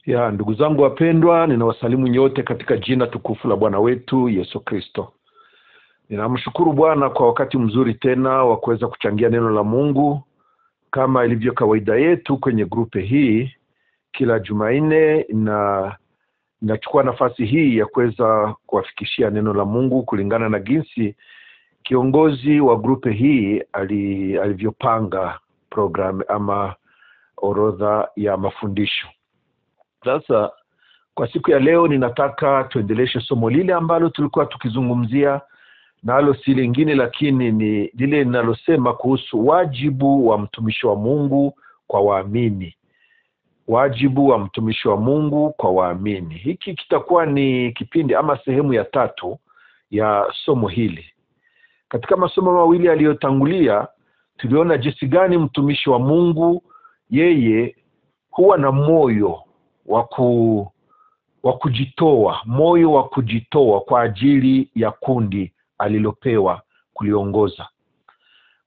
Ya ndugu zangu wapendwa, ninawasalimu nyote katika jina tukufu la Bwana wetu Yesu Kristo. Ninamshukuru Bwana kwa wakati mzuri tena wa kuweza kuchangia neno la Mungu kama ilivyo kawaida yetu kwenye grupe hii. Kila Jumanne nachukua nafasi hii ya kuweza kuwafikishia neno la Mungu kulingana na jinsi kiongozi wa grupe hii alivyopanga program ama orodha ya mafundisho. Sasa kwa siku ya leo ninataka tuendeleshe somo lile ambalo tulikuwa tukizungumzia, nalo si lingine lakini ni lile linalosema kuhusu wajibu wa mtumishi wa Mungu kwa waamini. Wajibu wa mtumishi wa Mungu kwa waamini. Hiki kitakuwa ni kipindi ama sehemu ya 3 ya somo hili. Katika masomo mawili yaliyotangulia tuliona jinsi gani mtumishi wa Mungu yeye huwa na moyo wa kujitoa, moyo wa kujitoa kwa ajili ya kundi alilopewa kuliongoza.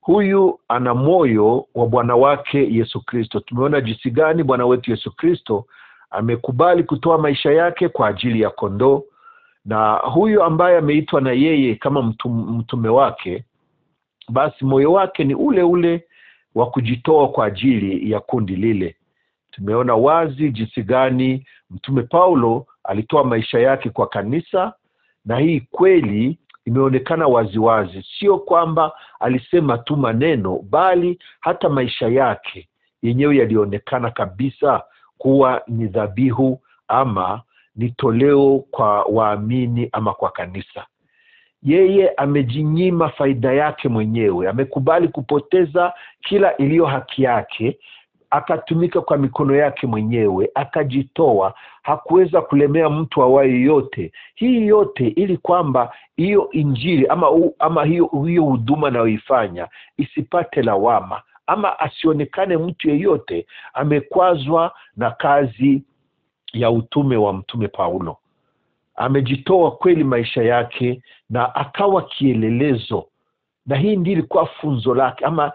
Huyu ana moyo wa Bwana wake Yesu Kristo. Tumeona jinsi gani Bwana wetu Yesu Kristo amekubali kutoa maisha yake kwa ajili ya kondoo, na huyu ambaye ameitwa na yeye kama mtume wake, basi moyo wake ni ule ule wa kujitoa kwa ajili ya kundi lile. Tumeona wazi jinsi gani mtume Paulo alitoa maisha yake kwa kanisa, na hii kweli imeonekana waziwazi. Sio kwamba alisema tu maneno, bali hata maisha yake yenyewe yalionekana kabisa kuwa ni dhabihu ama ni toleo kwa waamini ama kwa kanisa. Yeye amejinyima faida yake mwenyewe, amekubali kupoteza kila iliyo haki yake, akatumika kwa mikono yake mwenyewe, akajitoa, hakuweza kulemea mtu awaye yote. Hii yote ili kwamba hiyo injili ama hiyo huduma anayoifanya isipate lawama, ama asionekane mtu yeyote amekwazwa na kazi ya utume wa mtume Paulo. Amejitoa kweli maisha yake na akawa kielelezo, na hii ndiyo ilikuwa funzo lake ama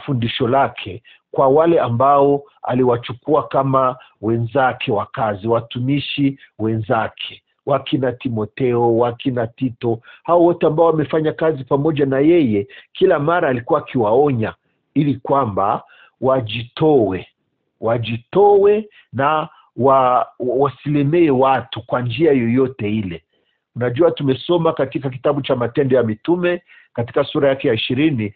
fundisho lake kwa wale ambao aliwachukua kama wenzake wa kazi, watumishi wenzake, wakina Timotheo, wakina Tito, hao wote ambao wamefanya kazi pamoja na yeye. Kila mara alikuwa akiwaonya ili kwamba wajitoe na wasilemee watu kwa njia yoyote ile. Unajua, tumesoma katika kitabu cha Matendo ya Mitume katika sura yake ya 20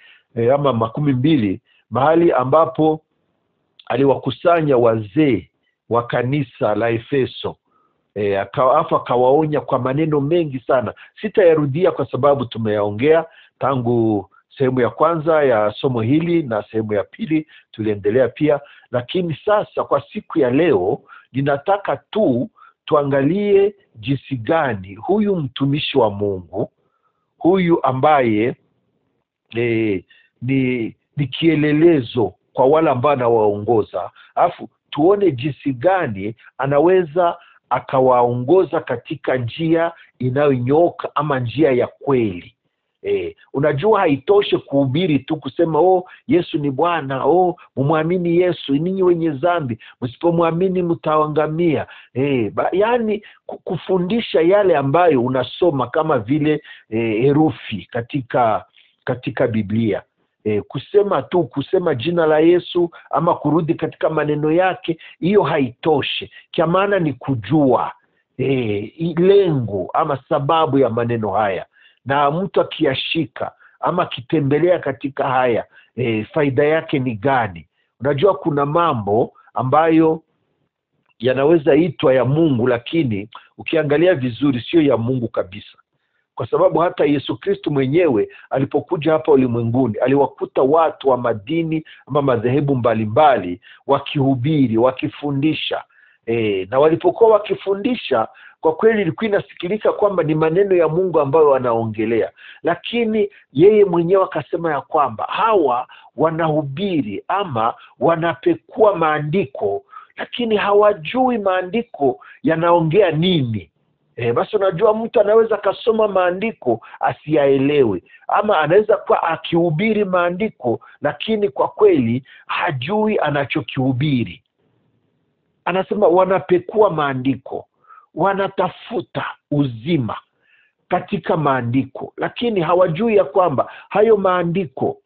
ama 12, mahali ambapo aliwakusanya wazee wa kanisa la Efeso. Akawaonya kwa maneno mengi sana. Sitayarudia kwa sababu tumeyaongea tangu sehemu ya kwanza ya somo hili, na sehemu ya pili tuliendelea pia. Lakini sasa kwa siku ya leo ninataka tuangalie jinsi gani huyu mtumishi wa Mungu, huyu ambaye ni kielelezo kwa wale ambao anawaongoza, alafu tuone jinsi gani anaweza akawaongoza katika njia inayonyooka ama njia ya kweli. Unajua, haitoshe kuhubiri tu kusema Yesu ni Bwana, mumwamini Yesu ninyi wenye dhambi, msipomwamini mtaangamia. Yani kufundisha yale ambayo unasoma kama vile herufi katika Biblia. Kusema jina la Yesu ama kurudi katika maneno yake, hiyo haitoshe. Kwa maana ni kujua lengo ama sababu ya maneno haya, na mtu akiyashika ama akitembelea katika haya, faida yake ni gani. Unajua, kuna mambo ambayo yanaweza itwa ya Mungu, lakini ukiangalia vizuri sio ya Mungu kabisa. Kwa sababu hata Yesu Kristo mwenyewe alipokuja hapa ulimwenguni aliwakuta watu wa madini ama madhehebu mbalimbali wakihubiri, wakifundisha. Na walipokuwa wakifundisha, kwa kweli ilikuwa inasikilika kwamba ni maneno ya Mungu ambayo wanaongelea. Lakini yeye mwenyewe akasema ya kwamba hawa wanahubiri ama wanapekua maandiko, lakini hawajui maandiko yanaongea nini. Basi unajua, mtu anaweza kasoma maandiko asiyaelewe, ama anaweza kuwa akihubiri maandiko lakini kwa kweli hajui anachokihubiri. anasema wanapekua maandiko, wanatafuta uzima katika maandiko, lakini hawajui ya kwamba hayo maandiko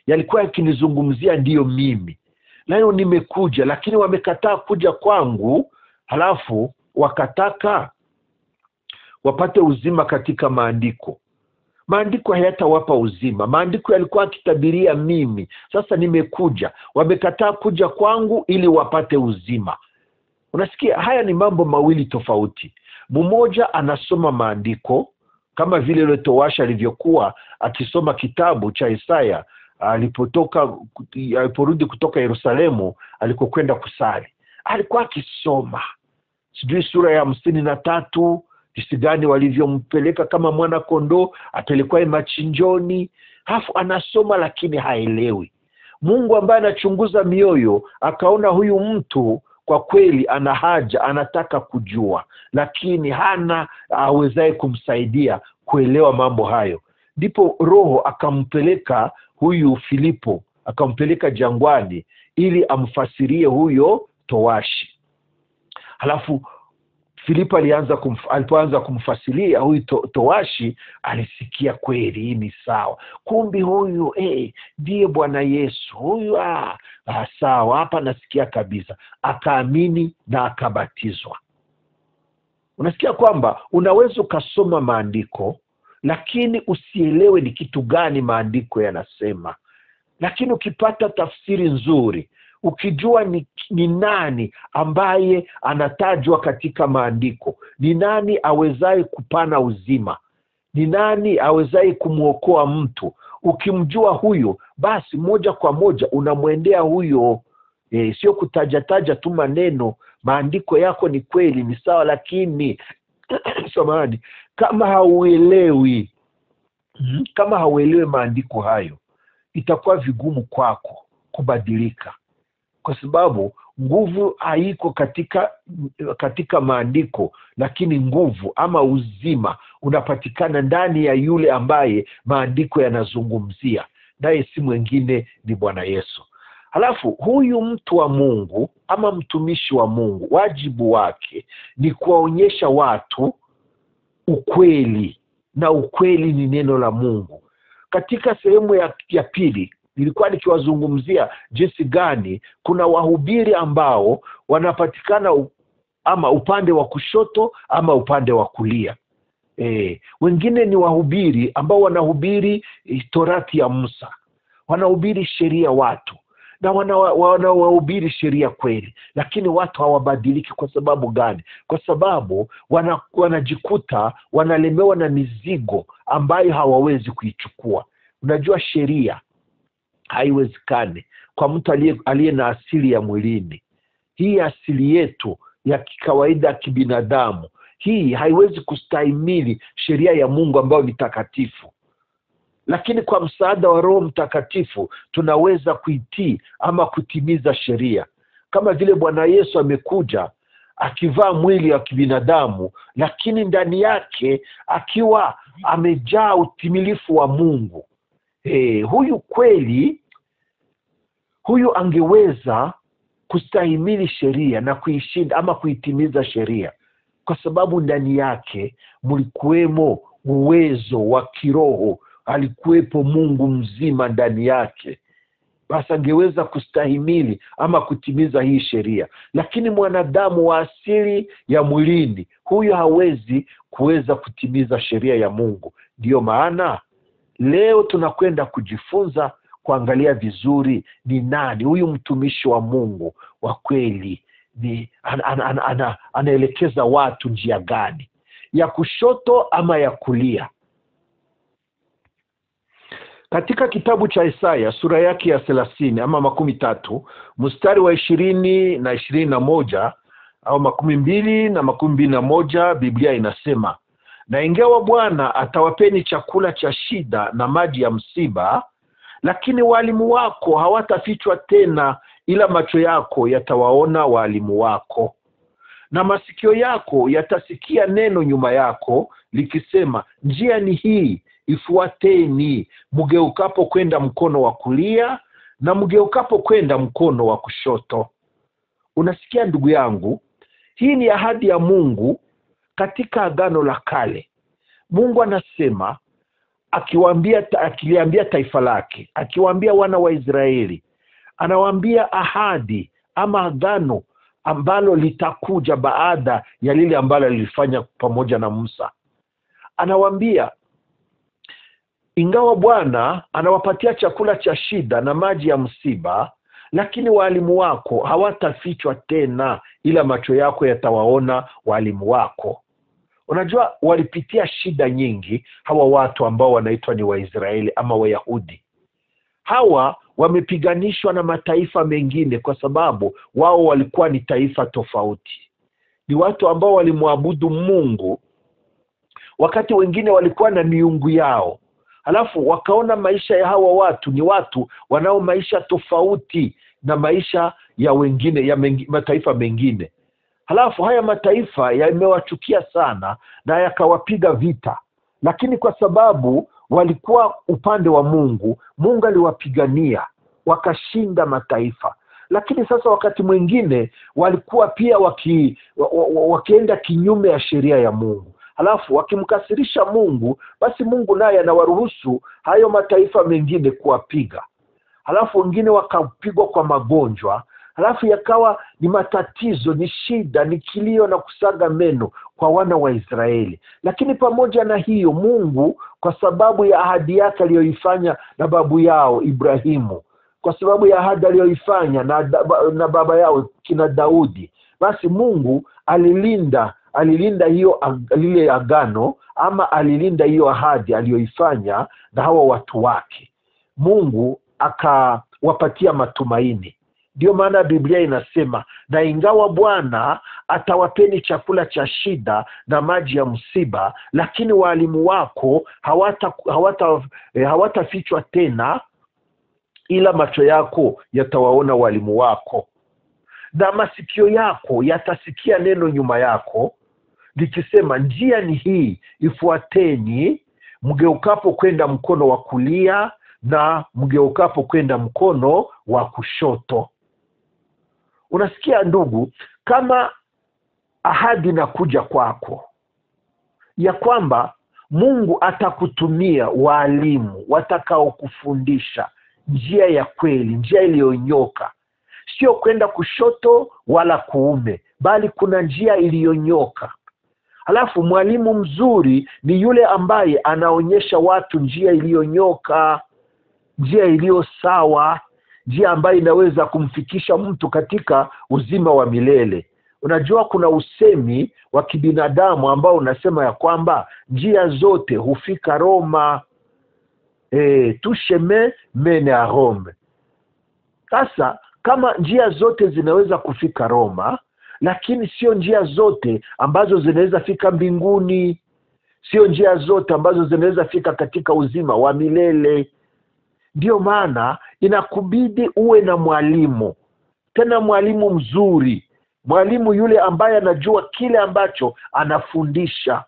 yalikuwa yakinizungumzia ndiyo mimi. Leo nimekuja, lakini wamekataa kuja kwangu, halafu wakataka wapate uzima katika maandiko. Maandiko hayatawapa uzima. Maandiko yalikuwa yakitabiria mimi. Sasa nimekuja, wamekataa kuja kwangu ili wapate uzima. Unasikia, haya ni mambo mawili tofauti. Mmoja anasoma maandiko kama vile yule towashi alivyokuwa akisoma kitabu cha Isaya aliporudi kutoka Yerusalemu alikokwenda kusali. Alikuwa akisoma sijui sura ya 53, jinsi gani walivyompeleka kama mwana kondoo apelekwa machinjoni. Hafu anasoma lakini haelewi. Mungu ambaye anachunguza mioyo akaona huyu mtu kwa kweli ana haja, anataka kujua, lakini hana awezaye kumsaidia kuelewa mambo hayo. Ndipo Roho akampeleka huyu Filipo, akampeleka jangwani ili amfasirie huyo towashi. Halafu Filipo alipoanza kumfasiria huyu towashi, alisikia kweli hii ni sawa. Kumbi huyu ndiye Bwana Yesu. Huyu sawa, hapa nasikia kabisa. Akaamini na akabatizwa. Unasikia kwamba unaweza ukasoma maandiko lakini usielewe ni kitu gani maandiko yanasema. Lakini ukipata tafsiri nzuri, ukijua ni nani ambaye anatajwa katika maandiko, ni nani awezaye kupana uzima, ni nani awezaye kumuokoa mtu, ukimjua huyo, basi moja kwa moja unamwendea huyo. Sio kutajataja tu maneno. Maandiko yako ni kweli, ni sawa, lakini samahani, kama hauelewi maandiko hayo, itakuwa vigumu kwako kubadilika, kwa sababu nguvu haiko katika maandiko, lakini nguvu ama uzima unapatikana ndani ya yule ambaye maandiko yanazungumzia, naye si mwingine ni Bwana Yesu. Halafu huyu mtu wa Mungu ama mtumishi wa Mungu, wajibu wake ni kuwaonyesha watu ukweli, na ukweli ni neno la Mungu. Katika sehemu ya pili nilikuwa nikiwazungumzia jinsi gani kuna wahubiri ambao wanapatikana ama upande wa kushoto ama upande wa kulia. Wengine ni wahubiri ambao wanahubiri Torati ya Musa, wanahubiri sheria watu, na wanahubiri sheria kweli, lakini watu hawabadiliki. Kwa sababu gani? Kwa sababu wanajikuta wanalemewa na mizigo ambayo hawawezi kuichukua. Unajua, sheria haiwezekani kwa mtu aliye na asili ya mwilini. Hii asili yetu ya kikawaida ya kibinadamu, hii haiwezi kustahimili sheria ya Mungu ambayo ni takatifu. Lakini kwa msaada wa Roho Mtakatifu tunaweza kuitii ama kutimiza sheria. Kama vile Bwana Yesu amekuja akivaa mwili wa kibinadamu, lakini ndani yake akiwa amejaa utimilifu wa Mungu. Huyu kweli, huyu angeweza kustahimili sheria na kuishinda ama kuitimiza sheria, kwa sababu ndani yake mlikuwemo uwezo wa kiroho. Alikuwepo Mungu mzima ndani yake, basi angeweza kustahimili ama kutimiza hii sheria. Lakini mwanadamu wa asili ya mwilini, huyo hawezi kuweza kutimiza sheria ya Mungu. Ndiyo maana leo tunakwenda kujifunza, kuangalia vizuri ni nani huyu mtumishi wa Mungu wa kweli. Anaelekeza watu njia gani, ya kushoto ama ya kulia? Katika kitabu cha Isaya sura yake ya 30 ama 13 mstari wa 20 na 21 au 12 na 21, Biblia inasema, na ingawa Bwana atawapeni chakula cha shida na maji ya msiba, lakini walimu wako hawatafichwa tena, ila macho yako yatawaona walimu wako, na masikio yako yatasikia neno nyuma yako likisema, njia ni hii, ifuateni, mgeukapo kwenda mkono wa kulia na mgeukapo kwenda mkono wa kushoto. Unasikia ndugu yangu, hii ni ahadi ya Mungu katika Agano la Kale. Mungu anasema akiliambia taifa lake, akiwaambia wana wa Israeli, anawaambia ahadi ama agano ambalo litakuja baada ya lile ambalo lilifanya pamoja na Musa. Anawaambia ingawa Bwana anawapatia chakula cha shida na maji ya msiba, lakini walimu wako hawatafichwa tena, ila macho yako yatawaona walimu wako. Unajua walipitia shida nyingi hawa watu ambao wanaitwa ni Waisraeli ama Wayahudi. Hawa wamepiganishwa na mataifa mengine kwa sababu wao walikuwa ni taifa tofauti. Ni watu ambao walimwabudu Mungu wakati wengine walikuwa na miungu yao. Halafu wakaona maisha ya hawa watu ni watu wanao maisha tofauti na maisha ya wengine ya mataifa mengine. Halafu haya mataifa yamewachukia sana na yakawapiga vita. Lakini kwa sababu walikuwa upande wa Mungu, Mungu aliwapigania, wakashinda mataifa. Lakini sasa wakati mwingine walikuwa pia wakienda kinyume ya sheria ya Mungu. Halafu wakimkasirisha Mungu, basi Mungu naye anawaruhusu hayo mataifa mengine kuwapiga. Halafu wengine wakapigwa kwa magonjwa. Halafu yakawa ni matatizo, ni shida, ni kilio na kusaga meno kwa wana wa Israeli. Lakini pamoja na hiyo, Mungu kwa sababu ya ahadi yake aliyoifanya na babu yao Ibrahimu, kwa sababu ya ahadi aliyoifanya na baba yao kina Daudi, basi Mungu alilinda lile agano ama alilinda hiyo ahadi aliyoifanya na hawa watu wake. Mungu akawapatia matumaini. Ndio maana Biblia inasema, na ingawa Bwana atawapeni chakula cha shida na maji ya msiba, lakini walimu wako hawatafichwa tena, ila macho yako yatawaona walimu wako, na masikio yako yatasikia neno nyuma yako likisema, njia ni hii, ifuateni, mgeukapo kwenda mkono wa kulia na mgeukapo kwenda mkono wa kushoto. Unasikia ndugu, kama ahadi inakuja kwako ya kwamba Mungu atakutumia walimu watakao kufundisha njia ya kweli, njia iliyonyoka, sio kwenda kushoto wala kuume, bali kuna njia iliyonyoka. Halafu mwalimu mzuri ni yule ambaye anaonyesha watu njia iliyonyoka, njia iliyo sawa, njia ambayo inaweza kumfikisha mtu katika uzima wa milele. Unajua kuna usemi wa kibinadamu ambao unasema ya kwamba njia zote hufika Roma. Tout chemin mène à Rome. Sasa kama njia zote zinaweza kufika Roma, lakini sio njia zote ambazo zinaweza fika mbinguni, sio njia zote ambazo zinaweza fika katika uzima wa milele. Ndio maana inakubidi uwe na mwalimu, tena mwalimu mzuri, mwalimu yule ambaye anajua kile ambacho anafundisha,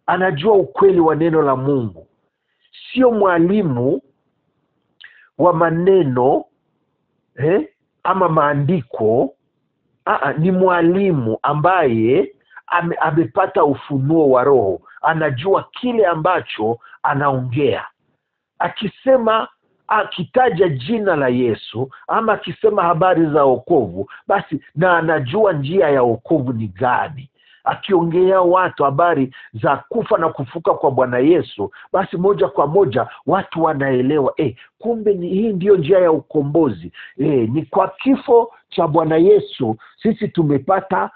anajua ukweli wa neno la Mungu. Sio mwalimu wa maneno ama maandiko. Ni mwalimu ambaye amepata ufunuo wa Roho, anajua kile ambacho anaongea. Akisema, akitaja jina la Yesu ama akisema habari za wokovu, basi na anajua njia ya wokovu ni gani. Akiongea watu habari za kufa na kufuka kwa Bwana Yesu, basi moja kwa moja watu wanaelewa, kumbe hii ndio njia ya ukombozi. Ni kwa kifo cha Bwana Yesu sisi tumepata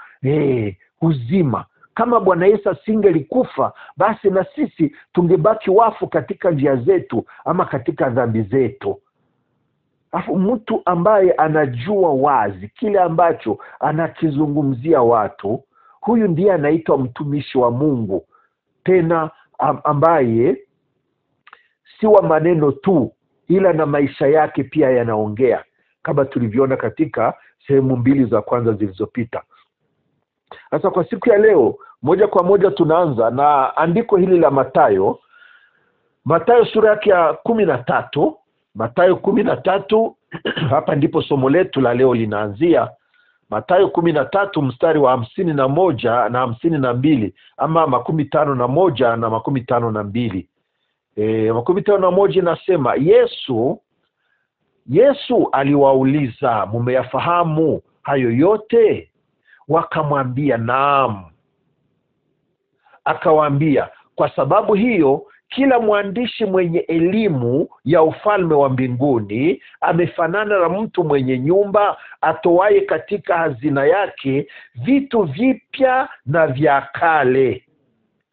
uzima. Kama Bwana Yesu asingelikufa, basi na sisi tungebaki wafu katika njia zetu ama katika dhambi zetu. Mtu ambaye anajua wazi kile ambacho anakizungumzia watu, huyu ndiye anaitwa mtumishi wa Mungu, tena ambaye si wa maneno tu, ila na maisha yake pia yanaongea, kama tulivyoona katika sehemu 2 za kwanza zilizopita. Sasa kwa siku ya leo, moja kwa moja tunaanza na andiko hili la Mathayo sura yake ya 13. Mathayo 13 hapa ndipo somo letu la leo linaanzia. Mathayo 13 mstari wa 51 na 52, ama 51 na 52. 51 inasema Yesu aliwauliza, mumeyafahamu hayo yote? Wakamwambia naam. Akawaambia, kwa sababu hiyo kila mwandishi mwenye elimu ya ufalme wa mbinguni amefanana na mtu mwenye nyumba atoaye katika hazina yake vitu vipya na vya kale.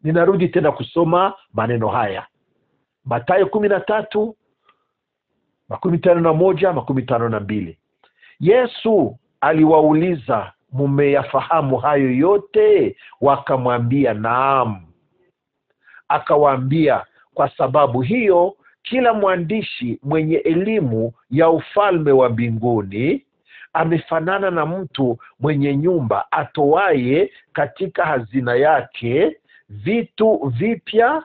Ninarudi tena kusoma maneno haya. Mathayo 13 51 52. Yesu aliwauliza, mumeyafahamu hayo yote? Wakamwambia naam. Akawaambia, kwa sababu hiyo kila mwandishi mwenye elimu ya ufalme wa mbinguni amefanana na mtu mwenye nyumba atoaye katika hazina yake vitu vipya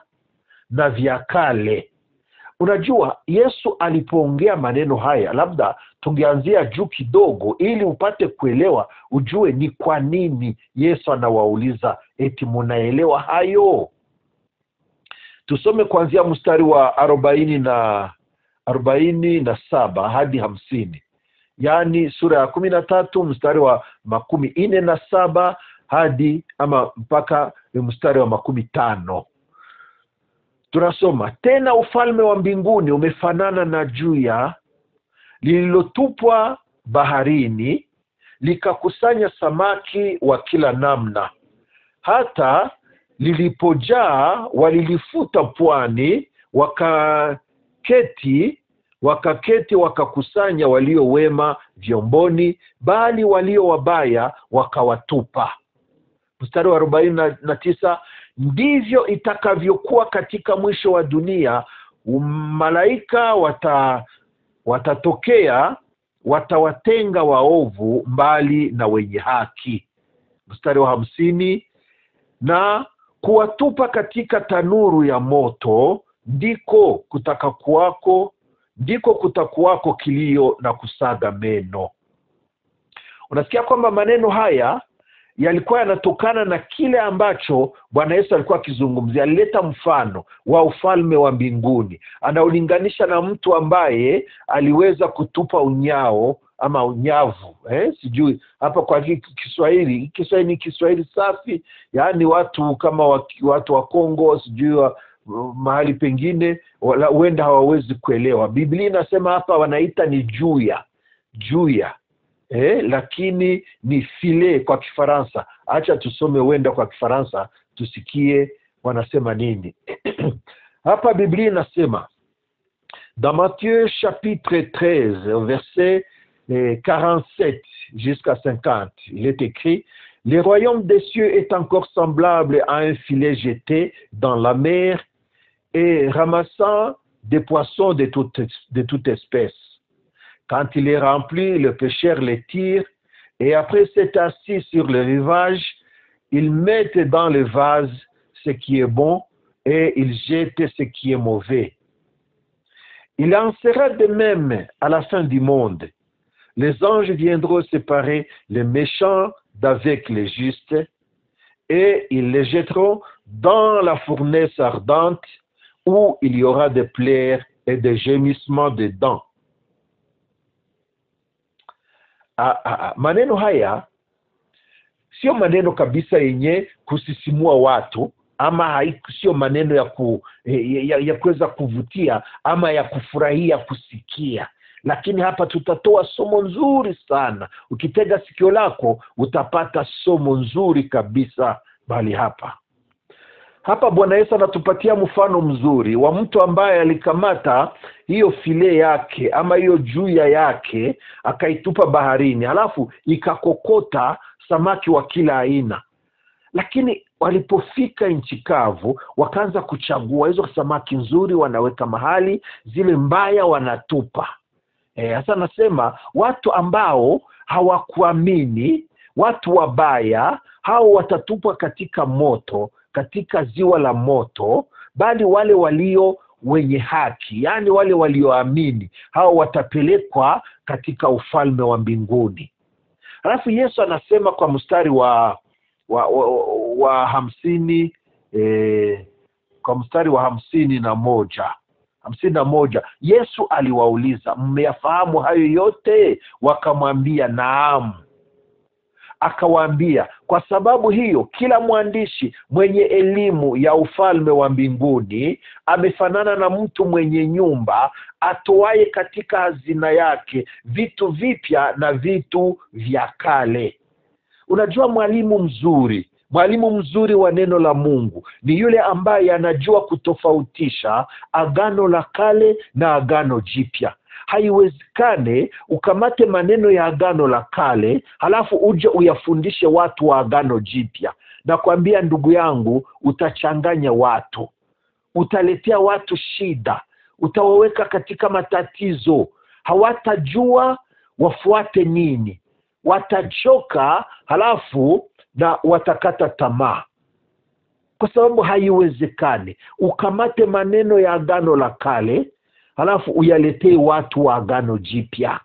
na vya kale. Unajua, Yesu alipoongea maneno haya, labda tungeanzia juu kidogo ili upate kuelewa, ujue ni kwa nini Yesu anawauliza eti munaelewa hayo. Tusome kuanzia mstari wa 47 hadi 50. Yaani sura ya 13 mstari wa 47 hadi ama mpaka mstari wa 15. Tunasoma, tena ufalme wa mbinguni umefanana na juya lililotupwa baharini, likakusanya samaki wa kila namna. Hata lilipojaa walilifuta pwani, wakaketi wakakusanya walio wema vyomboni, bali walio wabaya wakawatupa. Mstari wa 49, ndivyo itakavyokuwa katika mwisho wa dunia. Malaika watatokea, watawatenga waovu mbali na wenye haki. Mstari wa 50, na kuwatupa katika tanuru ya moto, ndiko kutakuwako kilio na kusaga meno. Unasikia kwamba maneno haya yalikuwa yanatokana na kile ambacho Bwana Yesu alikuwa akizungumzia. Alileta mfano wa ufalme wa mbinguni, anaulinganisha na mtu ambaye aliweza kutupa unyao ama unyavu. Sijui hapa kwa Kiswahili ni Kiswahili safi, yaani watu kama watu wa Kongo, sijui mahali pengine huenda hawawezi kuelewa. Biblia inasema hapa wanaita ni juya. Lakini ni filet kwa Kifaransa. Acha tusome huenda kwa Kifaransa tusikie wanasema nini. Hapa Biblia inasema, dans Matthieu chapitre 13 verset 47 jusqu'à 50, il est écrit, le royaume des cieux est encore semblable à un filet jeté dans la mer et ramassant des poissons de toute espèce. Quand il est rempli, le pêcheur les tire, et après s'être assis sur le rivage, ils mettent dans le vase ce qui est bon, et ils jettent ce qui est mauvais. Il en sera de même à la fin du monde. Les anges viendront séparer les méchants d'avec les justes, et ils les jetteront dans la fournaise ardente, où il y aura des pleurs et des gémissements de dents. Maneno haya sio maneno kabisa yenye kusisimua watu, ama sio maneno ya kuweza kuvutia ama ya kufurahia kusikia. Lakini hapa tutatoa somo nzuri sana. Ukitega sikio lako utapata somo nzuri kabisa. Bali hapa Bwana Yesu anatupatia mfano mzuri wa mtu ambaye alikamata hiyo file yake ama hiyo juya yake akaitupa baharini, halafu ikakokota samaki wa kila aina. Lakini walipofika nchi kavu wakaanza kuchagua hizo samaki nzuri wanaweka mahali, zile mbaya wanatupa. Sasa nasema watu ambao hawakuamini, watu wabaya, hao watatupwa katika moto, katika ziwa la moto, bali wale walio wenye haki, yani wale walioamini, hao watapelekwa katika ufalme wa mbinguni. Halafu Yesu anasema kwa mstari wa 50, kwa mstari wa 51, Yesu aliwauliza, mmeyafahamu hayo yote? Wakamwambia naam. Akawaambia, kwa sababu hiyo kila mwandishi mwenye elimu ya ufalme wa mbinguni amefanana na mtu mwenye nyumba atoaye katika hazina yake vitu vipya na vitu vya kale. Unajua, mwalimu mzuri wa neno la Mungu ni yule ambaye anajua kutofautisha agano la kale na agano jipya. Haiwezekane ukamate maneno ya agano la kale halafu uje uyafundishe watu wa agano jipya. Na kuambia ndugu yangu, utachanganya watu, utaletea watu shida, utawaweka katika matatizo. Hawatajua wafuate nini, watachoka halafu na watakata tamaa. Kwa sababu haiwezekani ukamate maneno ya agano la kale halafu uyaletee watu wa agano jipya.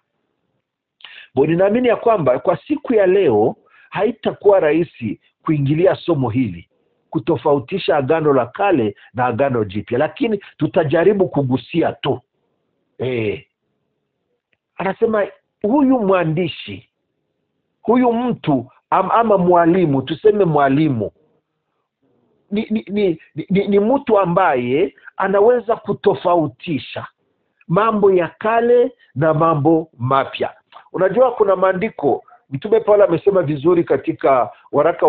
Ninaamini ya kwamba kwa siku ya leo haitakuwa rahisi kuingilia somo hili, kutofautisha agano la kale na agano jipya, lakini tutajaribu kugusia tu. Anasema huyu mwandishi, huyu mtu ama mwalimu, tuseme mwalimu, ni mtu ambaye anaweza kutofautisha mambo ya kale na mambo mapya. Unajua, kuna maandiko Mtume Paulo amesema vizuri katika waraka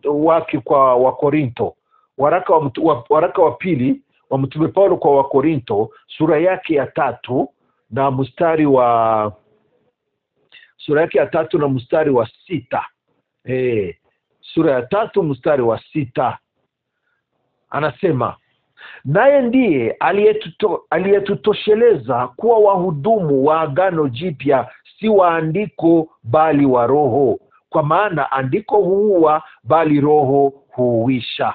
wake kwa Wakorinto, waraka wa pili wa Mtume Paulo kwa Wakorinto, sura yake ya 3 na mstari wa 6. Sura ya 3 mstari wa 6 anasema, naye ndiye aliyetutosheleza kuwa wahudumu wa agano jipya, si wa andiko bali wa Roho, kwa maana andiko huua bali Roho huuisha.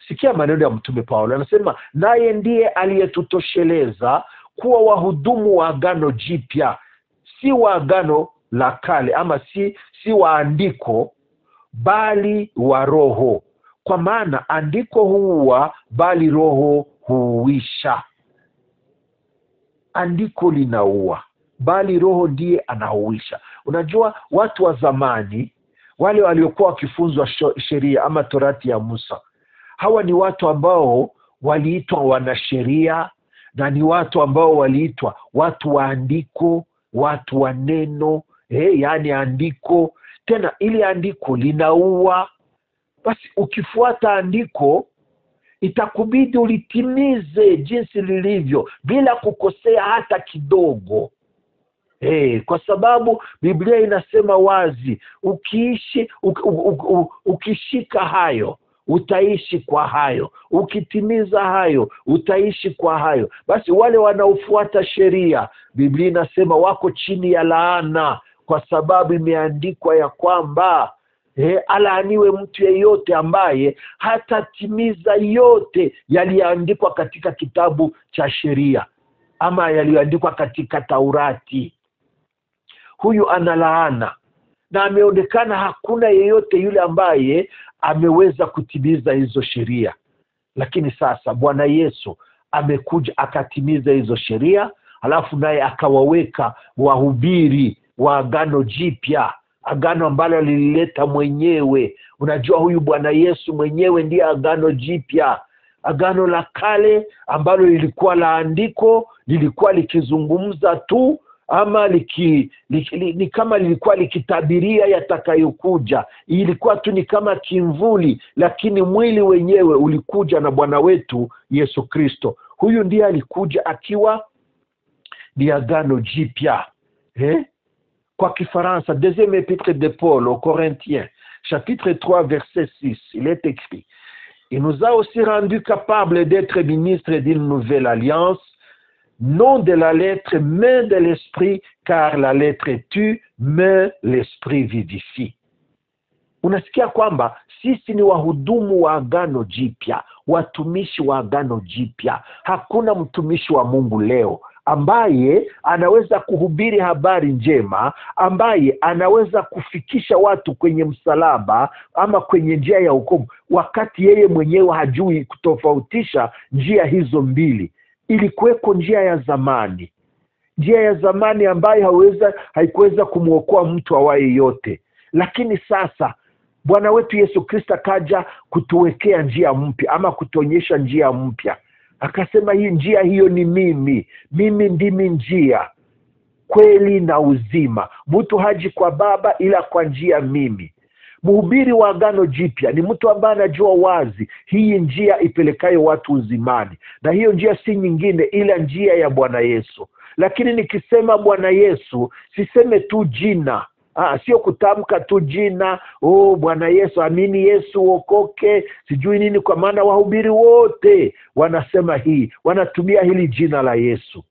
Sikia maneno ya Mtume Paulo, anasema naye ndiye aliyetutosheleza kuwa wahudumu wa agano jipya, si wa agano la kale, ama si wa andiko bali wa Roho, kwa maana andiko huua bali Roho huuisha. Andiko linaua bali Roho ndiye anahuisha. Unajua, watu wa zamani wale waliokuwa wakifunzwa sheria ama torati ya Musa, hawa ni watu ambao waliitwa wanasheria, na ni watu ambao waliitwa watu wa andiko, watu wa neno, yani andiko. Tena ili andiko linaua. Basi ukifuata andiko itakubidi ulitimize jinsi lilivyo bila kukosea hata kidogo. Kwa sababu Biblia inasema wazi, ukishika hayo utaishi kwa hayo, ukitimiza hayo utaishi kwa hayo. Basi wale wanaofuata sheria, Biblia inasema wako chini ya laana, kwa sababu imeandikwa ya kwamba alaaniwe mtu yeyote ambaye hatatimiza yote yaliyoandikwa katika kitabu cha sheria ama yaliyoandikwa katika Taurati. Huyu ana laana, na ameonekana hakuna yeyote yule ambaye ameweza kutimiza hizo sheria. Lakini sasa Bwana Yesu amekuja akatimiza hizo sheria, halafu naye akawaweka wahubiri wa agano jipya, agano ambalo alilileta mwenyewe. Unajua, huyu Bwana Yesu mwenyewe ndiye agano jipya. Agano la kale ambalo lilikuwa la andiko, lilikuwa likizungumza tu, ama ni kama lilikuwa likitabiria yatakayokuja. Ilikuwa tu ni kama kimvuli, lakini mwili wenyewe ulikuja na Bwana wetu Yesu Kristo. Huyu ndiye alikuja akiwa ni agano jipya. Kwa Kifaransa, deuxième épître de Paul aux Corinthiens, chapitre 3, verset 6, il est écrit: il nous a aussi rendus capables d'être ministres d'une nouvelle alliance, non de la lettre, mais de l'esprit, car la lettre tue, mais l'esprit vivifie. unasikia kwamba sisi ni wahudumu wa Agano Jipya, watumishi wa Agano Jipya. Hakuna mtumishi wa Mungu leo ambaye anaweza kuhubiri habari njema, ambaye anaweza kufikisha watu kwenye msalaba ama kwenye njia ya wokovu, wakati yeye mwenyewe hajui kutofautisha njia hizo mbili. Ilikuweko njia ya zamani, njia ya zamani ambayo haikuweza kumwokoa mtu awaye yote, lakini sasa Bwana wetu Yesu Kristo kaja kutuwekea njia mpya ama kutuonyesha njia mpya. Akasema hii njia hiyo ni mimi ndimi njia, kweli na uzima. Mtu haji kwa Baba ila kwa njia mimi. Mhubiri wa Agano Jipya ni mtu ambaye anajua wazi hii njia ipelekayo watu uzimani, na hiyo njia si nyingine ila njia ya Bwana Yesu. Lakini nikisema Bwana Yesu, siseme tu jina. Sio kutamka tu jina, Bwana Yesu, amini Yesu uokoke, sijui nini, kwa maana wahubiri wote wanasema wanatumia hili jina la Yesu.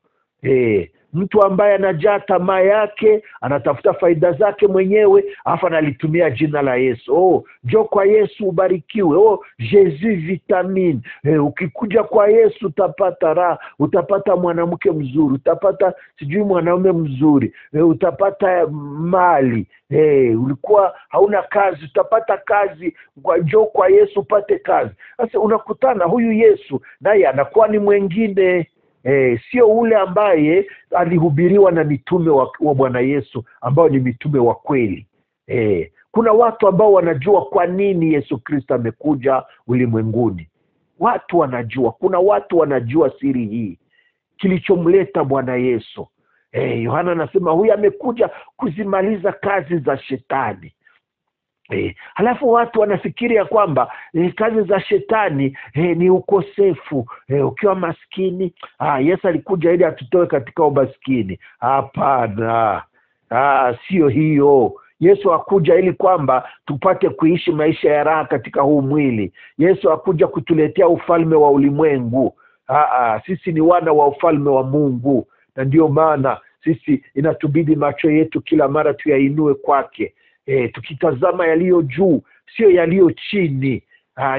Mtu ambaye anajaa tamaa yake, anatafuta faida zake mwenyewe, afa analitumia jina la Yesu. Njoo kwa Yesu ubarikiwe. Jesus vitamine. Ukikuja kwa Yesu utapata raha, utapata mwanamke mzuri, utapata sijui mwanaume mzuri, utapata mali. Ulikuwa hauna kazi, utapata kazi. Njoo kwa Yesu upate kazi. Sasa unakutana huyu Yesu naye anakuwa ni mwingine. Sio ule ambaye alihubiriwa na mitume wa Bwana Yesu ambao ni mitume wa kweli. Kuna watu ambao wanajua kwa nini Yesu Kristo amekuja ulimwenguni. Watu wanajua, kuna watu wanajua siri hii, kilichomleta Bwana Yesu. Yohana anasema huyu amekuja kuzimaliza kazi za shetani. Halafu watu wanafikiria kwamba kazi za shetani ni ukosefu. Ukiwa maskini, Yesu alikuja ili atutoe katika umaskini. Hapana, sio hiyo. Yesu hakuja ili kwamba tupate kuishi maisha ya raha katika huu mwili. Yesu hakuja kutuletea ufalme wa ulimwengu. Sisi ni wana wa ufalme wa Mungu, na ndio maana sisi inatubidi macho yetu kila mara tuyainue kwake. Tukitazama yaliyo juu, sio yaliyo chini.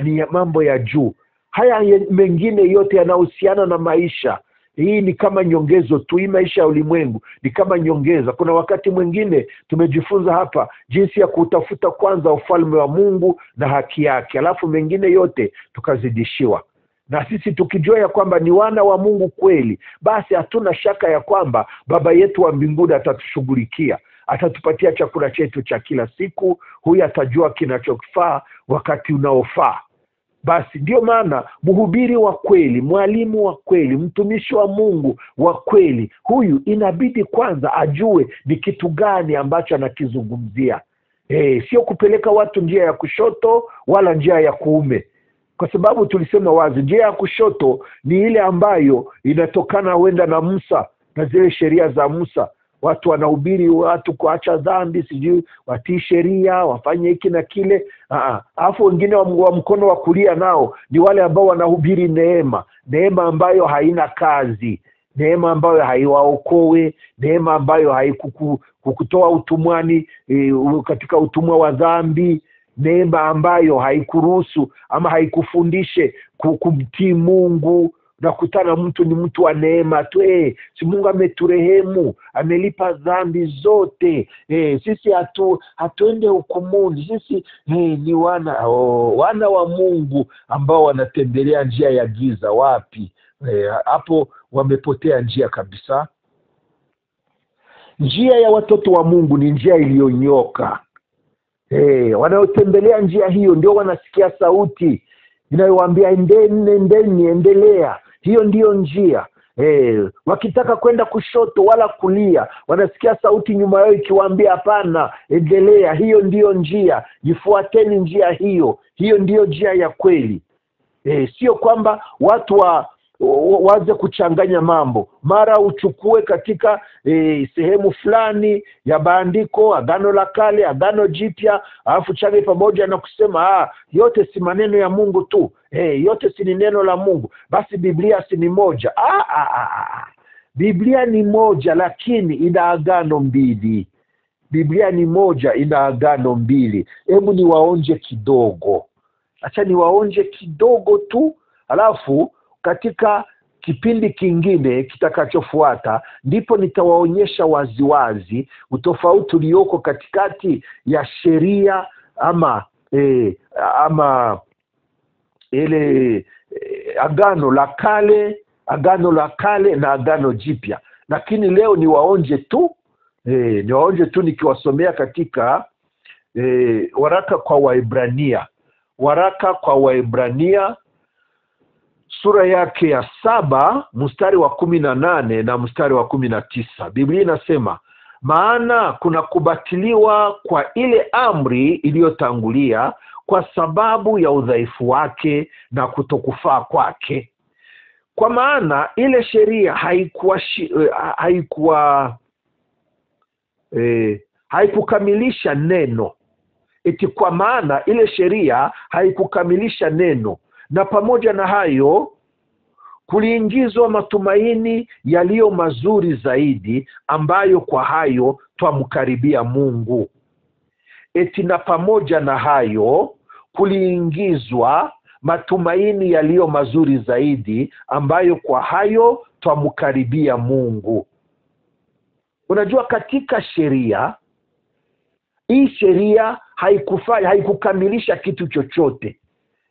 Ni mambo ya juu. Haya mengine yote yanahusiana na maisha. Hii ni kama nyongezo tu. Hii maisha ya ulimwengu ni kama nyongeza. Kuna wakati mwingine tumejifunza hapa jinsi ya kutafuta kwanza ufalme wa Mungu na haki yake, alafu mengine yote tukazidishiwa. Na sisi tukijua ya kwamba ni wana wa Mungu kweli, basi hatuna shaka ya kwamba Baba yetu wa mbinguni atatushughulikia, atatupatia chakula chetu cha kila siku. Huyu atajua kinachofaa wakati unaofaa. Basi ndio maana mhubiri wa kweli, mwalimu wa kweli, mtumishi wa Mungu wa kweli, huyu inabidi kwanza ajue ni kitu gani ambacho anakizungumzia. Sio kupeleka watu njia ya kushoto wala njia ya kuume. Kwa sababu tulisema wazi, njia ya kushoto ni ile ambayo inatokana huenda na Musa na zile sheria za Musa. Watu wanahubiri watu kuacha dhambi, sijui watii sheria, wafanye hiki na kile. Alafu wengine wa mkono wa kulia nao ni wale ambao wanahubiri neema ambayo haina kazi, neema ambayo haiwaokoe, neema ambayo haikukutoa utumwani katika utumwa wa dhambi, neema ambayo haikuruhusu ama haikufundishe kumtii Mungu. Nakutana mtu ni mtu wa neema tu. Si Mungu ameturehemu, amelipa dhambi zote. Sisi hatuende hukumuni. Sisi ni wana wa Mungu ambao wanatembelea njia ya giza. Wapi? Hapo wamepotea njia kabisa. Njia ya watoto wa Mungu ni njia iliyonyoka. Wanaotembelea njia hiyo ndio wanasikia sauti inayowaambia endeni, endelea. Hiyo ndiyo njia. Wakitaka kwenda kushoto wala kulia, wanasikia sauti nyuma yao ikiwaambia hapana, endelea. Hiyo ndiyo njia, jifuateni njia hiyo. Hiyo ndiyo njia ya kweli. Sio kwamba watu waanze kuchanganya mambo. Mara uchukue katika sehemu fulani ya maandiko, Agano la Kale, Agano Jipya, alafu change pamoja na kusema yote si maneno ya Mungu tu. Yote si ni neno la Mungu. Basi Biblia si ni moja. Biblia ni moja, lakini ina agano mbili. Biblia ni moja, ina agano mbili. Hebu niwaonje kidogo. Acha niwaonje kidogo tu, alafu katika kipindi kingine kitakachofuata ndipo nitawaonyesha waziwazi utofauti ulioko katikati ya sheria ama ile agano la kale na agano jipya. Lakini leo niwaonje tu nikiwasomea katika waraka kwa Waebrania sura yake ya 7 mstari wa 18 na mstari wa 19. Biblia inasema, maana kuna kubatiliwa kwa ile amri iliyotangulia kwa sababu ya udhaifu wake na kutokufaa kwake. Kwa maana ile sheria haikukamilisha neno. Kwa maana ile sheria haikukamilisha neno, na pamoja na hayo kuliingizwa matumaini yaliyo mazuri zaidi, ambayo kwa hayo twamkaribia Mungu. Na pamoja na hayo kuliingizwa matumaini yaliyo mazuri zaidi, ambayo kwa hayo twamkaribia Mungu. Unajua, katika sheria hii, sheria haikukamilisha kitu chochote.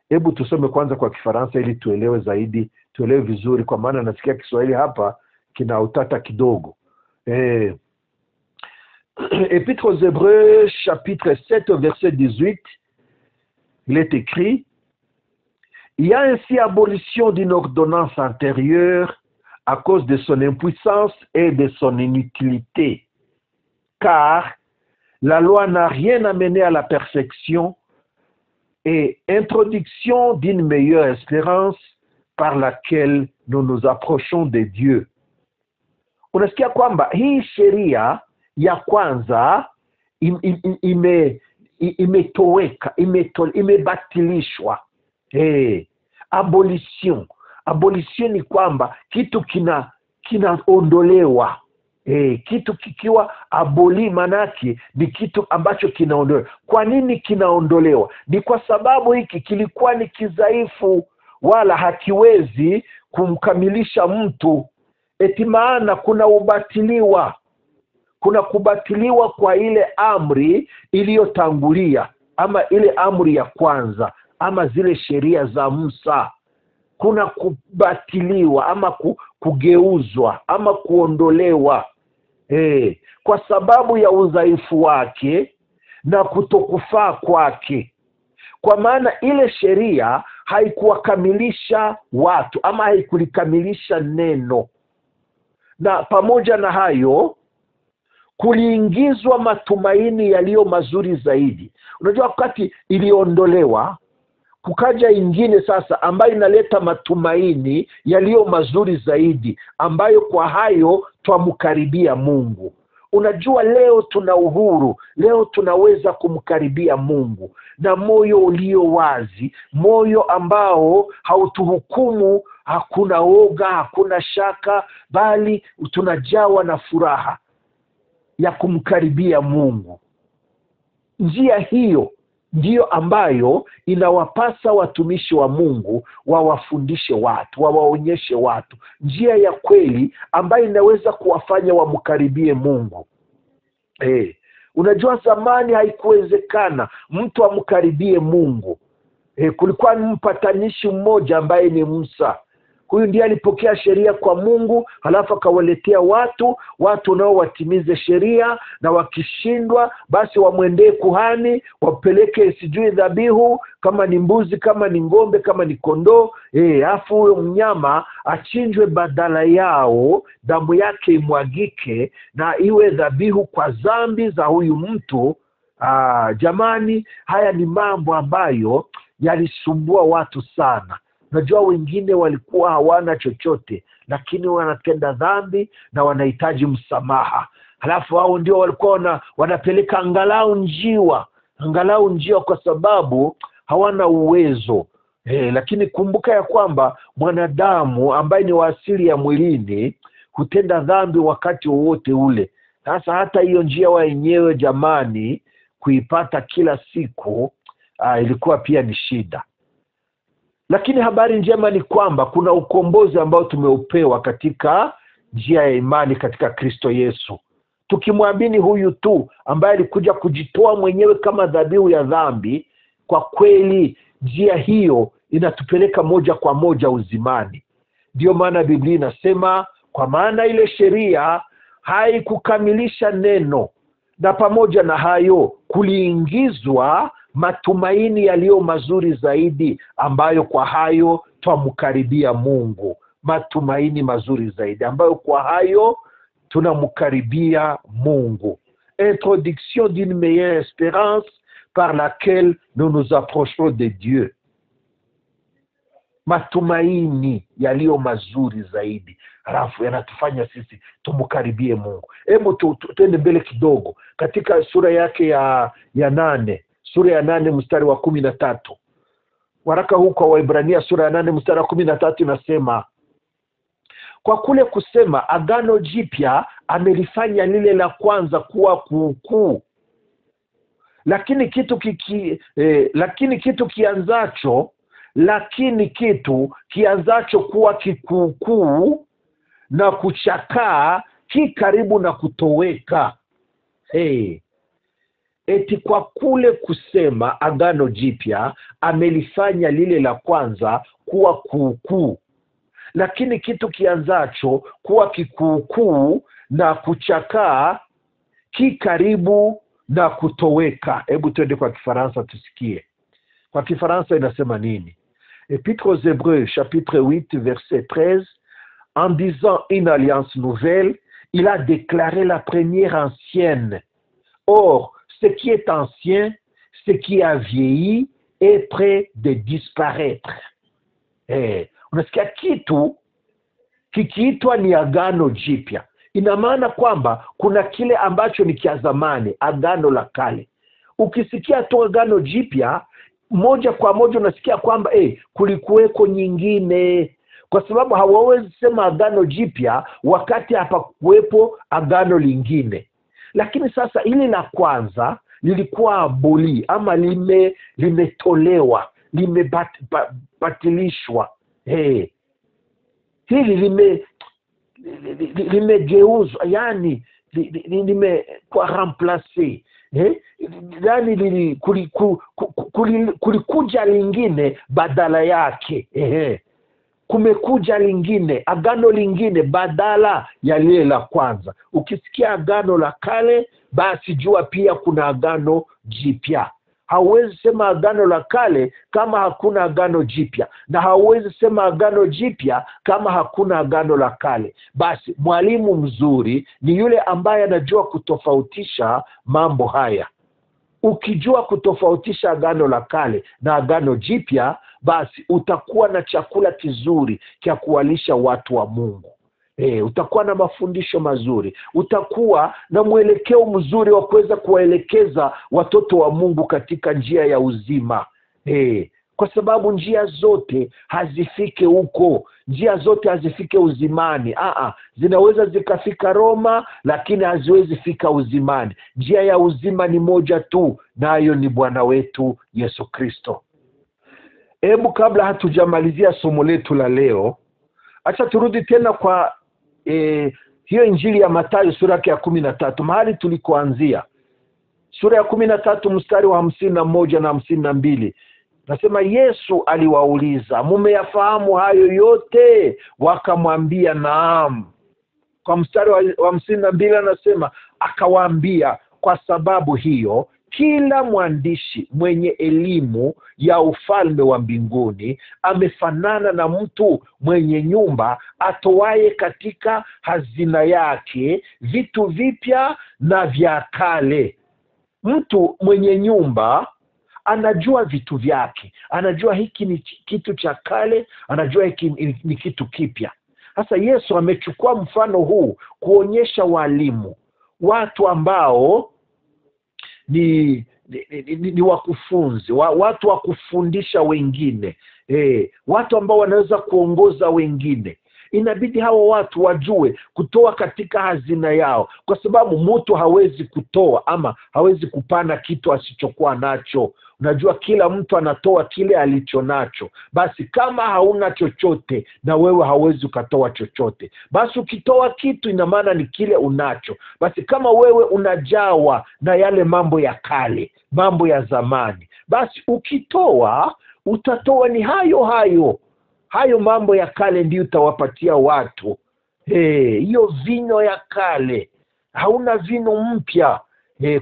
Hebu tusome kwanza kwa Kifaransa ili tuelewe zaidi, tuelewe vizuri, kwa maana nasikia Kiswahili hapa kina utata kidogo. Épître aux Hébreux chapitre 7 verset 18, il est écrit: il y a ainsi abolition d'une ordonnance antérieure à cause de son impuissance et de son inutilité, car la loi n'a rien amené à la perfection, et introduction d'une meilleure espérance par laquelle nous nous approchons de Dieu. Unasikia kwamba hii sheria ya kwanza imetoweka, imebatilishwa. Abolition ni kwamba kitu kinaondolewa. Kitu kikiwa aboli, manake ni kitu ambacho kinaondolewa. Kwa nini kinaondolewa? Ni kwa sababu hiki kilikuwa ni kidhaifu, wala hakiwezi kumkamilisha mtu. Maana kuna kubatiliwa kwa ile amri iliyotangulia, ama ile amri ya kwanza, ama zile sheria za Musa. Kuna kubatiliwa ama kugeuzwa ama kuondolewa kwa sababu ya udhaifu wake na kutokufaa kwake. Kwa maana ile sheria haikuwakamilisha watu ama haikulikamilisha neno. Na pamoja na hayo kuliingizwa matumaini yaliyo mazuri zaidi. Unajua, wakati iliondolewa kukaja ingine sasa ambayo inaleta matumaini yaliyo mazuri zaidi, ambayo kwa hayo twamkaribia Mungu. Unajua, leo tuna uhuru, leo tunaweza kumkaribia Mungu na moyo ulio wazi, moyo ambao hautuhukumu, hakuna woga, hakuna shaka, bali tunajawa na furaha ya kumkaribia Mungu. Njia hiyo ndiyo ambayo inawapasa watumishi wa Mungu wawafundishe watu, wawaonyeshe watu njia ya kweli ambayo inaweza kuwafanya wamkaribie Mungu. Unajua, zamani haikuwezekana mtu amkaribie Mungu. Kulikuwa ni mpatanishi mmoja ambaye ni Musa. Huyu ndiye alipokea sheria kwa Mungu, halafu akawaletea watu nao watimize sheria, na wakishindwa basi wamwendee kuhani, wapeleke sijui dhabihu, kama ni mbuzi, kama ni ng'ombe, kama ni kondoo, afu huyo mnyama achinjwe badala yao, damu yake imwagike na iwe dhabihu kwa dhambi za huyu mtu. Jamani, haya ni mambo ambayo yalisumbua watu sana. Unajua, wengine walikuwa hawana chochote, lakini wanatenda dhambi na wanahitaji msamaha. Halafu hao ndio walikuwa wanapeleka angalau njiwa kwa sababu hawana uwezo. Lakini kumbuka ya kwamba mwanadamu ambaye ni wa asili ya mwilini hutenda dhambi wakati wowote ule. Sasa hata hiyo njia wenyewe jamani kuipata kila siku ilikuwa pia ni shida. Lakini habari njema ni kwamba kuna ukombozi ambao tumeupewa katika njia ya imani katika Kristo Yesu. Tukimwamini huyu tu ambaye alikuja kujitoa mwenyewe kama dhabihu ya dhambi, kwa kweli njia hiyo inatupeleka moja kwa moja uzimani. Ndio maana Biblia inasema, kwa maana ile sheria haikukamilisha neno, na pamoja na hayo kuliingizwa matumaini yaliyo mazuri zaidi, ambayo kwa hayo twamkaribia Mungu. Matumaini mazuri zaidi ambayo kwa hayo tunamkaribia Mungu. Introduction d'une meilleure espérance par laquelle nous nous approchons de Dieu. Matumaini yaliyo mazuri zaidi, halafu yanatufanya sisi tumkaribie Mungu. Hebu tuende mbele kidogo katika sura yake ya 8, sura ya 8 mstari wa 13. Waraka huu kwa Waebrania sura ya 8 mstari wa 13 inasema, kwa kule kusema agano jipya amelifanya lile la kwanza kuwa kuukuu. Lakini kitu kianzacho kuwa kikuukuu na kuchakaa ki karibu na kutoweka. Eti kwa kule kusema agano jipya amelifanya lile la kwanza kuwa kuukuu. Lakini kitu kianzacho kuwa kikuukuu na kuchakaa ki karibu na kutoweka. Hebu tuende kwa Kifaransa tusikie. Kwa Kifaransa inasema nini? Épître aux Hébreux chapitre 8 verset 13, en disant une alliance nouvelle, il a déclaré la première ancienne. Or, ce qui est ancien, ce qui a vieilli, est prêt de disparaître. Unasikia kitu kikiitwa ni agano jipya, ina maana kwamba kuna kile ambacho ni kia zamani, agano la kale. Ukisikia tu agano jipya, moja kwa moja unasikia kwamba kulikuweko nyingine, kwa sababu hawawezi sema agano jipya wakati hapakuwepo agano lingine. Lakini sasa ili la kwanza lilikuwa aboli ama limetolewa, limebatilishwa. Hili limegeuzwa, yani limekuwa remplace. Yani kulikuja lingine badala yake. Kumekuja lingine, agano lingine badala ya lile la kwanza. Ukisikia agano la kale, basi jua pia kuna agano jipya. Hauwezi sema agano la kale kama hakuna agano jipya, na hauwezi sema agano jipya kama hakuna agano la kale. Basi mwalimu mzuri ni yule ambaye anajua kutofautisha mambo haya. Ukijua kutofautisha agano la kale na agano jipya, basi utakuwa na chakula kizuri cha kuwalisha watu wa Mungu. Utakuwa na mafundisho mazuri, utakuwa na mwelekeo mzuri wa kuweza kuwaelekeza watoto wa Mungu katika njia ya uzima. Kwa sababu njia zote hazifike huko, njia zote hazifike uzimani. Zinaweza zikafika Roma, lakini haziwezi fika uzimani. Njia ya uzima ni moja tu, nayo ni Bwana wetu Yesu Kristo. Hebu kabla hatujamalizia somo letu la leo, acha turudi tena kwa hiyo Injili ya Mathayo sura ya 13, mahali tulikoanzia. Sura ya 13 mstari wa 51 na 52. Nasema Yesu aliwauliza, mumeyafahamu hayo yote? Wakamwambia naam. Kwa mstari wa 52 anasema, akawaambia, kwa sababu hiyo kila mwandishi mwenye elimu ya ufalme wa mbinguni amefanana na mtu mwenye nyumba atoaye katika hazina yake vitu vipya na vya kale. Mtu mwenye nyumba anajua vitu vyake, anajua hiki ni kitu cha kale, anajua hiki ni kitu kipya. Sasa Yesu amechukua mfano huu kuonyesha walimu, watu ambao ni wakufunzi, watu wa kufundisha wengine, watu ambao wanaweza kuongoza wengine. inabidi hawa watu wajue kutoa katika hazina yao, kwa sababu mtu hawezi kutoa ama hawezi kupana kitu asichokuwa nacho. Unajua kila mtu anatoa kile alicho nacho. Basi kama hauna chochote, na wewe hawezi ukatoa chochote. Basi ukitoa kitu, ina maana ni kile unacho. Basi kama wewe unajawa na yale mambo ya kale, mambo ya zamani, basi ukitoa, utatoa ni hayo mambo ya kale ndio utawapatia watu. Hiyo vino ya kale, hauna vino mpya.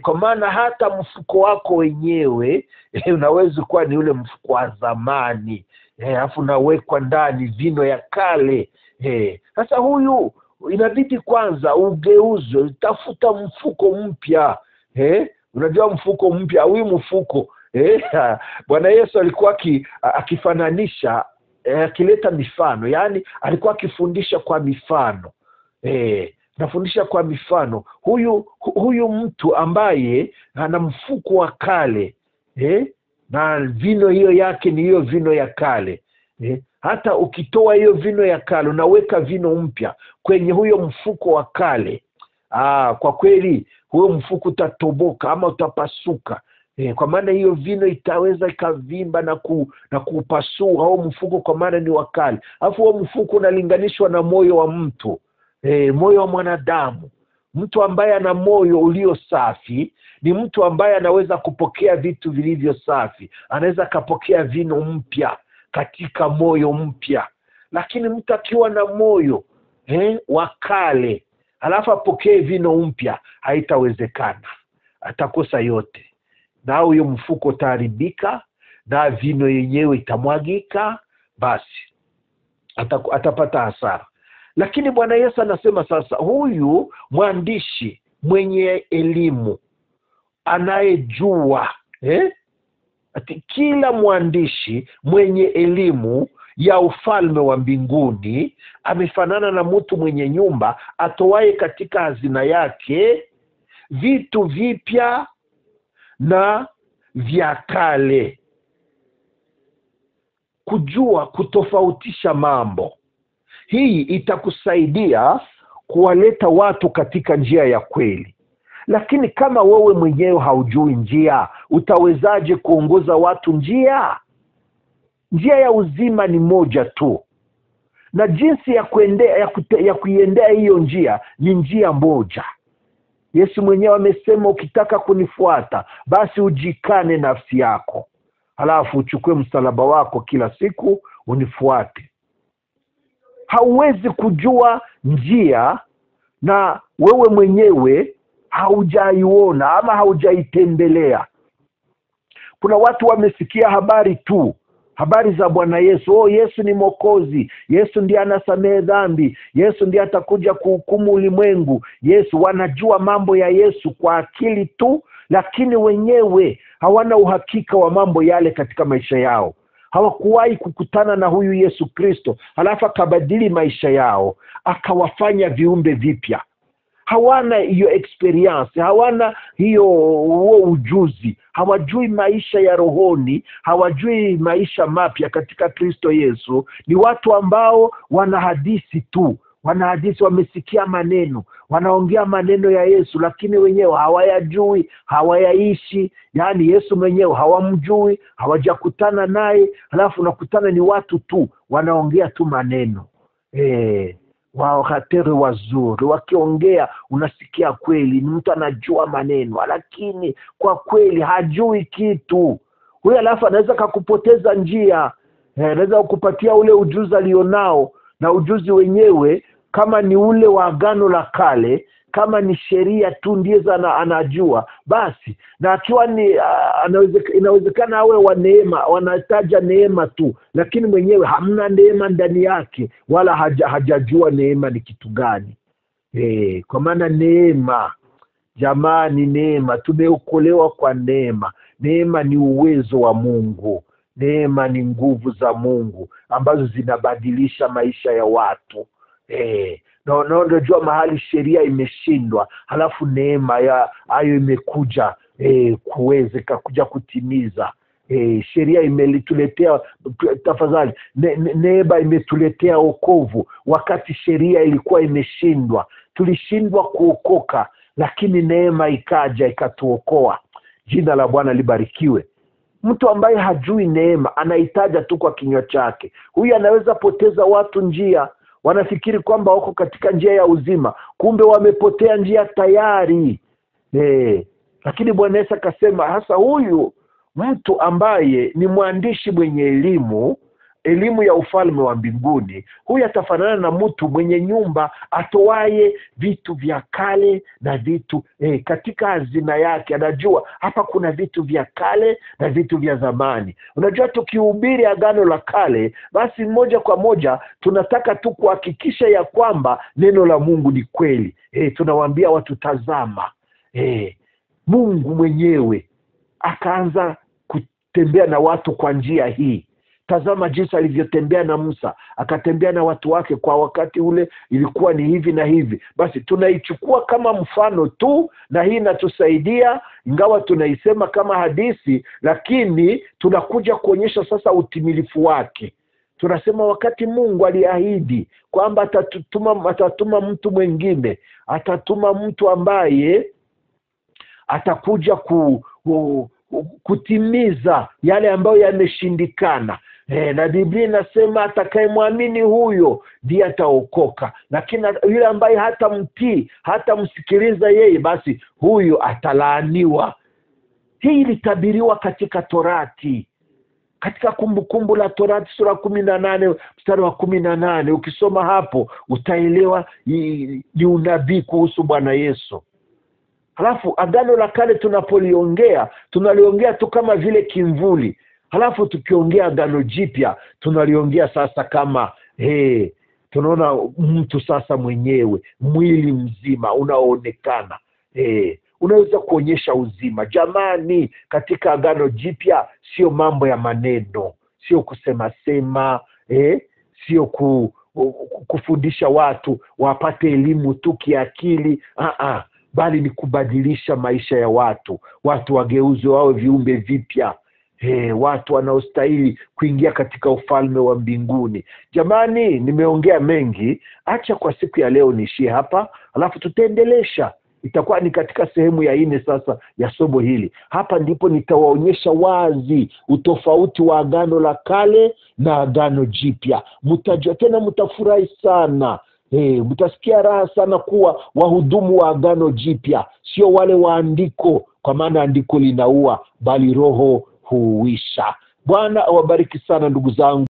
Kwa maana hata mfuko wako wenyewe unaweza kuwa ni ule mfuko wa zamani, alafu unawekwa ndani vino ya kale. Sasa huyu inabidi kwanza ugeuze, tafuta mfuko mpya. Unajua mfuko mpya, huyu mfuko Bwana Yesu alikuwa akifananisha, akileta mifano, yani alikuwa akifundisha kwa mifano. Nafundisha kwa mifano. Huyu mtu ambaye ana mfuko wa kale, na vino hiyo yake ni hiyo vino ya kale, hata ukitoa hiyo vino ya kale unaweka vino mpya kwenye huyo mfuko wa kale, kwa kweli huyo mfuko utatoboka ama utapasuka. Kwa maana hiyo vino itaweza ikavimba na kupasua huo mfuko, kwa maana ni wakali. Alafu huo mfuko unalinganishwa na moyo wa mtu, moyo wa mwanadamu. Mtu ambaye ana moyo ulio safi ni mtu ambaye anaweza kupokea vitu vilivyo safi, anaweza kapokea vino mpya katika moyo mpya. Lakini mtu akiwa na moyo wa kale alafu apokee vino mpya, haitawezekana, atakosa yote, na huyo mfuko utaharibika na vino yenyewe itamwagika, basi atapata hasara. Lakini Bwana Yesu anasema sasa, huyu mwandishi mwenye elimu anayejua, ati kila mwandishi mwenye elimu ya ufalme wa mbinguni amefanana na mtu mwenye nyumba atoaye katika hazina yake vitu vipya na vya kale. Kujua kutofautisha mambo, hii itakusaidia kuwaleta watu katika njia ya kweli. Lakini kama wewe mwenyewe haujui njia, utawezaje kuongoza watu njia? Njia ya uzima ni moja tu, na jinsi ya kuiendea hiyo njia ni njia moja. Yesu mwenyewe amesema, ukitaka kunifuata basi ujikane nafsi yako, halafu uchukue msalaba wako kila siku unifuate. Hauwezi kujua njia na wewe mwenyewe haujaiona ama haujaitembelea. Kuna watu wamesikia habari tu, habari za Bwana Yesu. Yesu ni Mwokozi, Yesu ndiye anasamehe dhambi, Yesu ndiye atakuja kuhukumu ulimwengu. Yesu, wanajua mambo ya Yesu kwa akili tu, lakini wenyewe hawana uhakika wa mambo yale katika maisha yao. Hawakuwahi kukutana na huyu Yesu Kristo, halafu akabadili maisha yao, akawafanya viumbe vipya. Hawana hiyo experience, hawana huo ujuzi, hawajui maisha ya rohoni, hawajui maisha mapya katika Kristo Yesu. Ni watu ambao wana hadithi tu, wamesikia maneno, wanaongea maneno ya Yesu, lakini wenyewe hawayajui, hawayaishi. Yani Yesu mwenyewe hawamjui, hawajakutana naye, halafu unakutana ni watu tu wanaongea tu maneno. Wahateri wazuri wakiongea unasikia kweli ni mtu anajua maneno, lakini kwa kweli hajui kitu. Huyo alafu anaweza kukupoteza njia, anaweza kukupatia ule ujuzi alionao, na ujuzi wenyewe kama ni ule wa Agano la Kale, kama ni sheria tu ndiye anajua, basi na akiwa ni inawezekana awe wa neema, wanataja neema tu, lakini mwenyewe hamna neema ndani yake, wala hajajua neema ni kitu gani. Kwa maana neema, jamani, neema, tumeokolewa kwa neema. Neema ni uwezo wa Mungu, neema ni nguvu za Mungu ambazo zinabadilisha maisha ya watu. Na unajua mahali sheria imeshindwa, halafu neema hayo imekuja kuja kutimiza. Sheria imetuletea tafadhali, neema imetuletea wokovu, wakati sheria ilikuwa imeshindwa. Tulishindwa kuokoka, lakini neema ikaja ikatuokoa. Jina la Bwana libarikiwe. Mtu ambaye hajui neema anahitaja tu kwa kinywa chake, huyu anaweza poteza watu njia. Wanafikiri kwamba wako katika njia ya uzima, kumbe wamepotea njia tayari. Lakini Bwana Yesu akasema hasa huyu mtu ambaye ni mwandishi mwenye elimu ya ufalme wa mbinguni, huyu atafanana na mtu mwenye nyumba atoaye vitu vya kale na vitu katika hazina yake. Anajua hapa kuna vitu vya kale na vitu vya zamani. Unajua, tukihubiri agano la kale, basi moja kwa moja tunataka tu kuhakikisha ya kwamba neno la Mungu ni kweli. Tunawaambia watu, tazama, Mungu mwenyewe akaanza kutembea na watu kwa njia hii. Tazama jinsi alivyotembea na Musa, akatembea na watu wake kwa wakati ule, ilikuwa ni hivi na hivi. Basi tunaichukua kama mfano tu, na hii inatusaidia, ingawa tunaisema kama hadithi, lakini tunakuja kuonyesha sasa utimilifu wake. Tunasema wakati Mungu aliahidi kwamba atatuma mtu mwingine, atatuma mtu ambaye atakuja kutimiza yale ambayo yameshindikana. Na Biblia inasema atakayemwamini huyo ndiye ataokoka, lakini yule ambaye hatamtii, hatamsikiliza yeye, basi huyo atalaaniwa. Hii ilitabiriwa katika Torati, katika Kumbukumbu la Torati sura 18 mstari wa 18. Ukisoma hapo utaelewa ni unabii kuhusu Bwana Yesu. Halafu agano la kale tunaliongea tu kama vile kimvuli. Halafu tukiongea agano jipya tunaliongea sasa kama tunaona mtu sasa mwenyewe, mwili mzima unaoonekana, unaweza kuonyesha uzima. Jamani, katika agano jipya sio mambo ya maneno, sio kusema sema, sio kufundisha watu wapate elimu tu kiakili, bali ni kubadilisha maisha ya watu wageuzwe wawe viumbe vipya, watu wanaostahili kuingia katika ufalme wa mbinguni. Jamani, nimeongea mengi, acha kwa siku ya leo niishie hapa, alafu tutaendelesha. Itakuwa ni katika sehemu ya 4 sasa ya somo hili. Hapa ndipo nitawaonyesha wazi utofauti wa agano la kale na agano jipya. Mtajua tena, mtafurahi sana. Mtasikia raha sana kuwa wahudumu wa agano jipya, sio wale wa andiko, kwa maana andiko linaua bali roho huuisha. Bwana awabariki sana ndugu zangu.